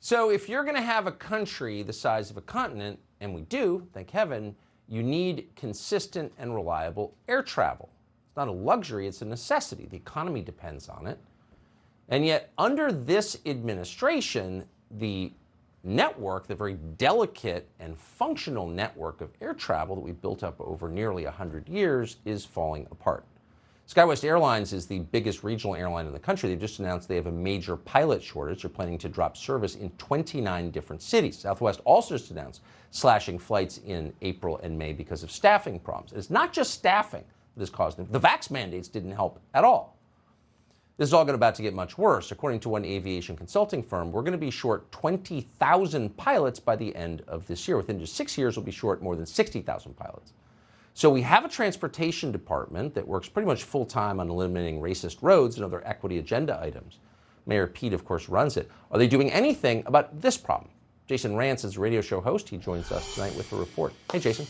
So if you're going to have a country the size of a continent, and we do, thank heaven, you need consistent and reliable air travel. It's not a luxury, it's a necessity. The economy depends on it. And yet, under this administration, the network, the very delicate and functional network of air travel that we've built up over nearly 100 years is falling apart. SkyWest Airlines is the biggest regional airline in the country. They've just announced they have a major pilot shortage. They're planning to drop service in 29 different cities. Southwest also just announced slashing flights in April and May because of staffing problems. It's not just staffing that has caused them. The vax mandates didn't help at all. This is all about to get much worse. According to one aviation consulting firm, we're going to be short 20,000 pilots by the end of this year. Within just 6 years, we'll be short more than 60,000 pilots. So we have a transportation department that works pretty much full-time on eliminating racist roads and other equity agenda items. Mayor Pete, of course, runs it. Are they doing anything about this problem? Jason Rantz is a radio show host. He joins us tonight with a report. Hey, Jason.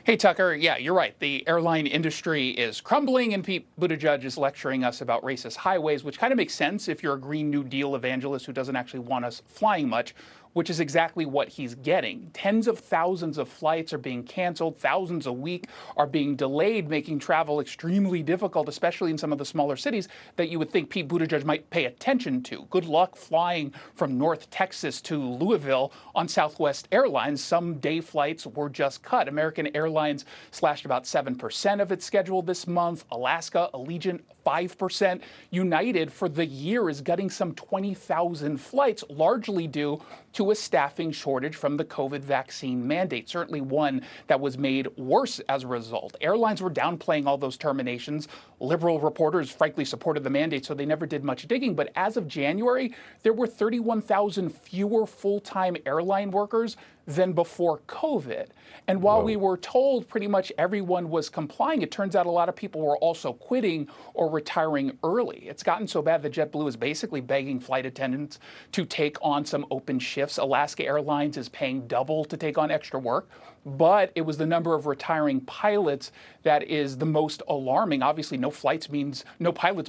Hey, Tucker. Yeah, you're right. The airline industry is crumbling, and Pete Buttigieg is lecturing us about racist highways, which kind of makes sense if you're a Green New Deal evangelist who doesn't actually want us flying much, which is exactly what he's getting. Tens of thousands of flights are being canceled. Thousands a week are being delayed, making travel extremely difficult, especially in some of the smaller cities that you would think Pete Buttigieg might pay attention to. Good luck flying from North Texas to Louisville on Southwest Airlines. Some day flights were just cut. American Airlines slashed about 7% of its schedule this month. Alaska, Allegiant, 5%. United for the year is gutting some 20,000 flights, largely due to a staffing shortage from the COVID vaccine mandate, certainly one that was made worse as a result. Airlines were downplaying all those terminations. Liberal reporters frankly supported the mandate, so they never did much digging. But as of January, there were 31,000 fewer full-time airline workers than before COVID. And while we were told pretty much everyone was complying, it turns out a lot of people were also quitting or retiring early. It's gotten so bad that JetBlue is basically begging flight attendants to take on some open shifts. Alaska Airlines is paying double to take on extra work. But it was the number of retiring pilots that is the most alarming. Obviously, no pilots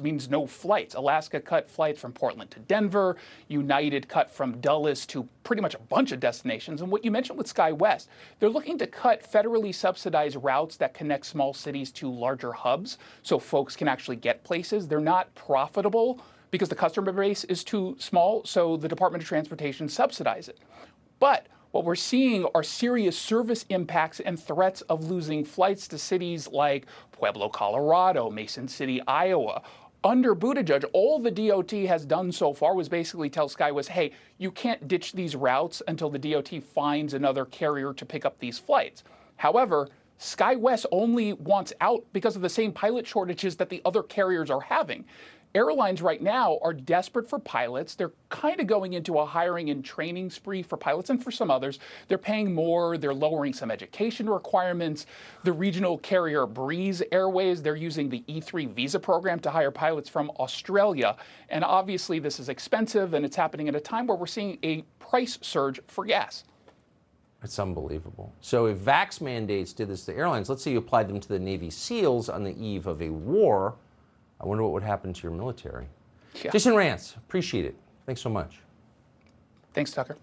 means no flights. Alaska cut flights from Portland to Denver. United cut from Dulles to pretty much a bunch of destinations. And what you mentioned with SkyWest, they're looking to cut federally subsidized routes that connect small cities to larger hubs so folks can actually get places. They're not profitable because the customer base is too small, so the Department of Transportation subsidizes it. But what we're seeing are serious service impacts and threats of losing flights to cities like Pueblo, Colorado, Mason City, Iowa. Under Buttigieg, all the DOT has done so far was basically tell SkyWest, hey, you can't ditch these routes until the DOT finds another carrier to pick up these flights. However, SkyWest only wants out because of the same pilot shortages that the other carriers are having. Airlines right now are desperate for pilots. They're kind of going into a hiring and training spree for pilots and for some others. They're paying more. They're lowering some education requirements. The regional carrier Breeze Airways, they're using the E3 visa program to hire pilots from Australia. And obviously this is expensive, and it's happening at a time where we're seeing a price surge for gas. It's unbelievable. So if vax mandates did this to airlines, let's say you applied them to the Navy SEALs on the eve of a war, I wonder what would happen to your military. Yeah. Jason Rantz, appreciate it. Thanks so much. Thanks, Tucker.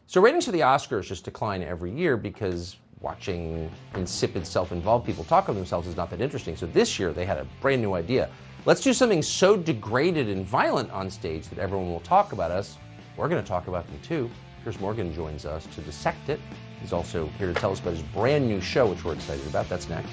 So ratings for the Oscars just decline every year because watching insipid, self-involved people talk of themselves is not that interesting. So this year they had a brand new idea. Let's do something so degraded and violent on stage that everyone will talk about us. We're going to talk about them too. Piers Morgan joins us to dissect it. He's also here to tell us about his brand new show, which we're excited about. That's next.